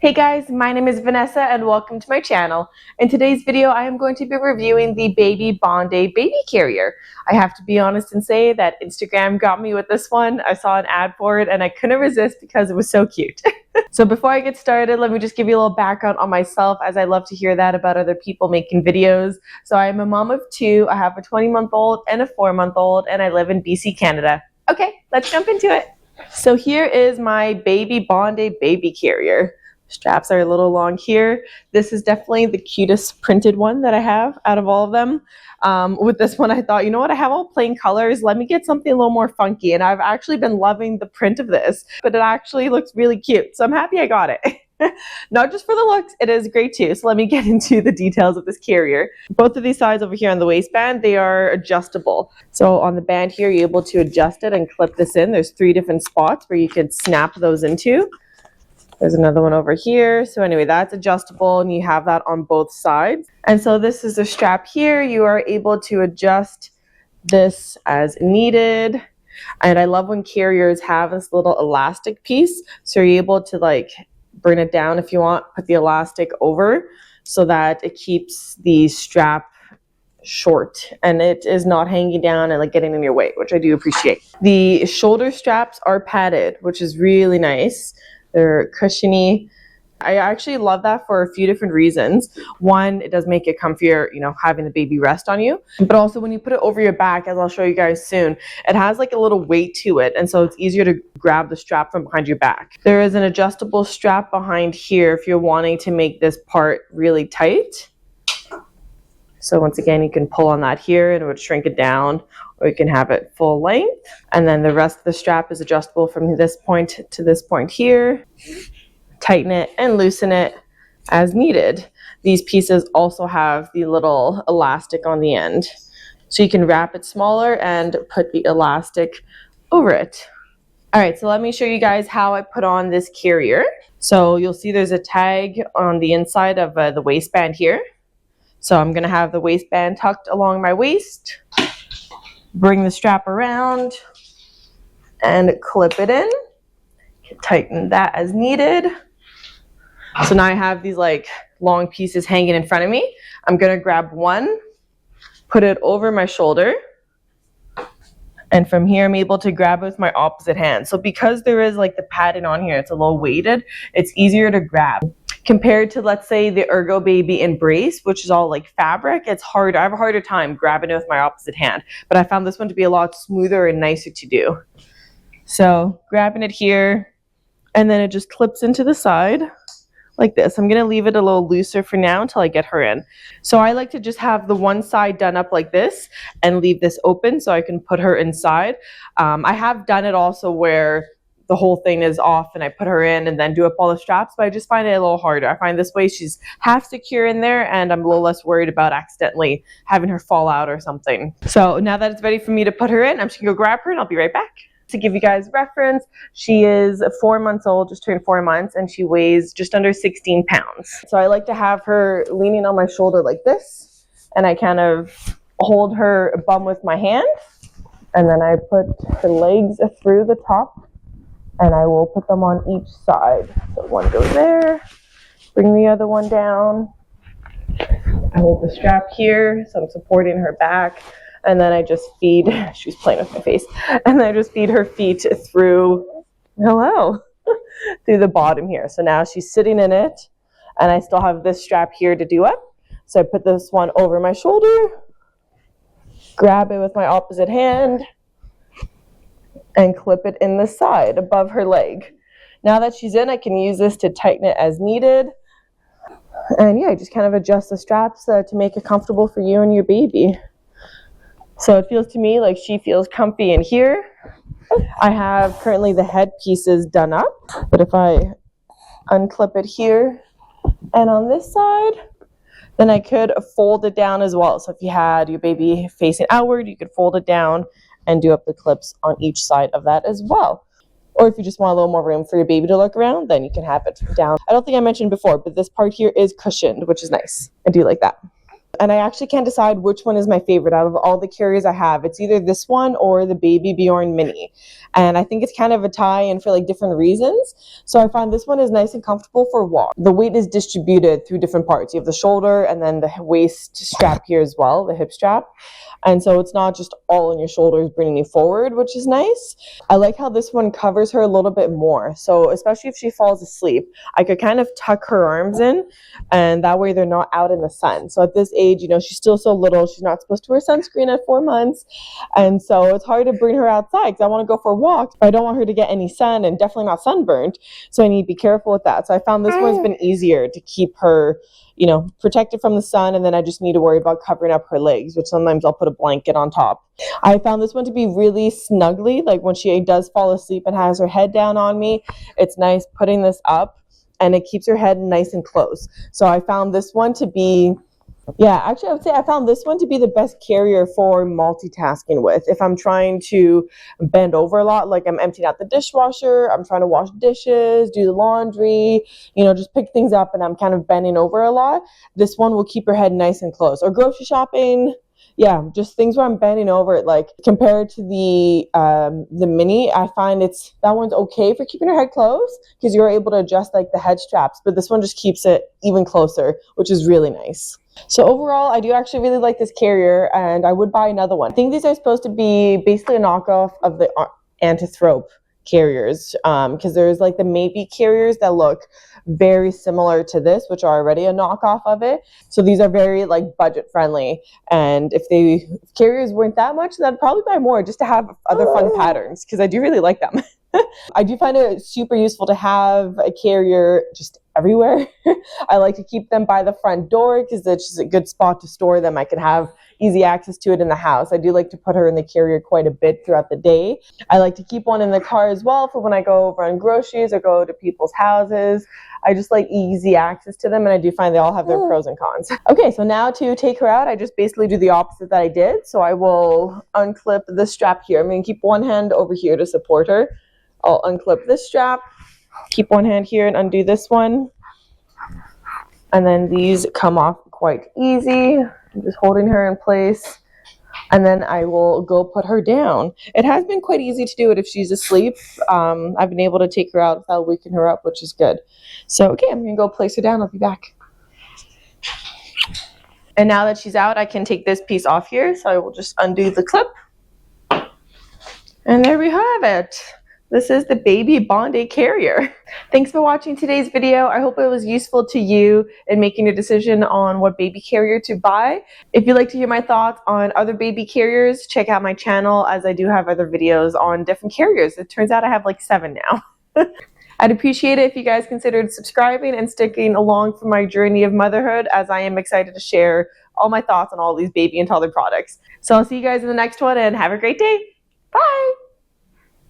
Hey guys, my name is Vanessa and welcome to my channel. In today's video, I am going to be reviewing the Baby Bonde baby carrier. I have to be honest and say that Instagram got me with this one. I saw an ad for it and I couldn't resist because it was so cute. So before I get started, let me just give you a little background on myself, as I love to hear that about other people making videos. So I am a mom of two. I have a 20-month-old and a 4-month-old, and I live in BC, Canada. Okay, let's jump into it. So here is my Baby Bonde baby carrier. Straps are a little long here. This is definitely the cutest printed one that I have out of all of them. With this one, I thought, you know what, I have all plain colors. Let me get something a little more funky. And I've actually been loving the print of this, but it actually looks really cute. So I'm happy I got it. Not just for the looks, it is great too. So let me get into the details of this carrier. Both of these sides over here on the waistband, they are adjustable. So on the band here, you're able to adjust it and clip this in. There's 3 different spots where you could snap those into. There's another one over here. So anyway, that's adjustable and you have that on both sides. And so this is the strap here. You are able to adjust this as needed. And I love when carriers have this little elastic piece. So you're able to like bring it down if you want, put the elastic over so that it keeps the strap short and it is not hanging down and like getting in your way, which I do appreciate. The shoulder straps are padded, which is really nice. They're cushiony. I actually love that for a few different reasons. One, it does make it comfier, you know, having the baby rest on you. But also when you put it over your back, as I'll show you guys soon, it has like a little weight to it. And so it's easier to grab the strap from behind your back. There is an adjustable strap behind here if you're wanting to make this part really tight. So once again, you can pull on that here and it would shrink it down, or you can have it full length. And then the rest of the strap is adjustable from this point to this point here. Tighten it and loosen it as needed. These pieces also have the little elastic on the end. So you can wrap it smaller and put the elastic over it. All right, so let me show you guys how I put on this carrier. So you'll see there's a tag on the inside of the waistband here. So I'm gonna have the waistband tucked along my waist, bring the strap around and clip it in, tighten that as needed. So now I have these like long pieces hanging in front of me. I'm gonna grab one, put it over my shoulder, and from here I'm able to grab it with my opposite hand. So because there is like the padding on here, it's a little weighted, it's easier to grab. Compared to, let's say, the Ergo Baby Embrace, which is all like fabric, it's hard. I have a harder time grabbing it with my opposite hand, but I found this one to be a lot smoother and nicer to do. So grabbing it here, and then it just clips into the side like this. I'm gonna leave it a little looser for now until I get her in. So I like to just have the one side done up like this and leave this open so I can put her inside. I have done it also where the whole thing is off and I put her in and then do up all the straps, but I just find it a little harder. I find this way she's half secure in there and I'm a little less worried about accidentally having her fall out or something. So now that it's ready for me to put her in, I'm just gonna go grab her and I'll be right back. To give you guys reference, she is 4 months old, just turned 4 months, and she weighs just under 16 pounds. So I like to have her leaning on my shoulder like this, and I kind of hold her bum with my hand, and then I put her legs through the top, and I will put them on each side. So one goes there, bring the other one down. I hold the strap here, so I'm supporting her back. And then I just feed, she's playing with my face, and then I just feed her feet through, through the bottom here. So now she's sitting in it, and I still have this strap here to do up. So I put this one over my shoulder, grab it with my opposite hand, and clip it in the side above her leg. Now that she's in, I can use this to tighten it as needed. And yeah, just kind of adjust the straps to make it comfortable for you and your baby. So it feels to me like she feels comfy in here. I have currently the head pieces done up, but if I unclip it here and on this side, then I could fold it down as well. So if you had your baby facing outward, you could fold it down and do up the clips on each side of that as well. Or if you just want a little more room for your baby to look around, then you can have it down. I don't think I mentioned before, but this part here is cushioned, which is nice. I do like that. and I actually can't decide which one is my favorite out of all the carriers I have. It's either this one or the Baby Bonde Mini. And I think it's kind of a tie in for like different reasons. So I find this one is nice and comfortable for walk. The weight is distributed through different parts. You have the shoulder and then the waist strap here as well, the hip strap. And so it's not just all on your shoulders bringing you forward, which is nice. I like how this one covers her a little bit more. So especially if she falls asleep, I could kind of tuck her arms in, and that way they're not out in the sun. So at this age, you know, she's still so little. She's not supposed to wear sunscreen at 4 months. And so it's hard to bring her outside because I want to go for a walk, but I don't want her to get any sun and definitely not sunburned. So I need to be careful with that. So I found this one's been easier to keep her, you know, protected from the sun, and then I just need to worry about covering up her legs, which sometimes I'll put a blanket on top. I found this one to be really snuggly, like when she does fall asleep and has her head down on me, it's nice putting this up and it keeps her head nice and close. So I found this one to be, yeah, actually I would say I found this one to be the best carrier for multitasking with. If I'm trying to bend over a lot, like I'm emptying out the dishwasher, I'm trying to wash dishes, do the laundry, you know, just pick things up and I'm kind of bending over a lot, this one will keep her head nice and close. Or grocery shopping, yeah, just things where I'm bending over it. Like compared to the Mini, I find that one's okay for keeping her head close because you're able to adjust like the head straps, but this one just keeps it even closer, which is really nice. So overall, I do actually really like this carrier and I would buy another one. I think these are supposed to be basically a knockoff of the Anthrope carriers because there's like the Maybe carriers that look very similar to this, which are already a knockoff of it. So these are very like budget friendly, and if carriers weren't that much, then I'd probably buy more just to have other fun patterns because I do really like them. I do find it super useful to have a carrier just everywhere. I like to keep them by the front door because it's just a good spot to store them. I can have easy access to it in the house. I do like to put her in the carrier quite a bit throughout the day. I like to keep one in the car as well for when I go over on groceries or go to people's houses. I just like easy access to them, and I do find they all have their pros and cons. Okay, so now to take her out, I just basically do the opposite that I did. So I will unclip the strap here. I'm going to keep one hand over here to support her. I'll unclip this strap, keep one hand here and undo this one. And then these come off quite easy. I'm just holding her in place. And then I will go put her down. It has been quite easy to do it if she's asleep. I've been able to take her out without waking her up, which is good. So, okay, I'm going to go place her down. I'll be back. And now that she's out, I can take this piece off here. So I will just undo the clip. And there we have it. This is the Baby Bonde carrier. Thanks for watching today's video. I hope it was useful to you in making a decision on what baby carrier to buy. If you'd like to hear my thoughts on other baby carriers, check out my channel as I do have other videos on different carriers. It turns out I have like 7 now. I'd appreciate it if you guys considered subscribing and sticking along for my journey of motherhood, as I am excited to share all my thoughts on all these baby and toddler products. So I'll see you guys in the next one and have a great day. Bye.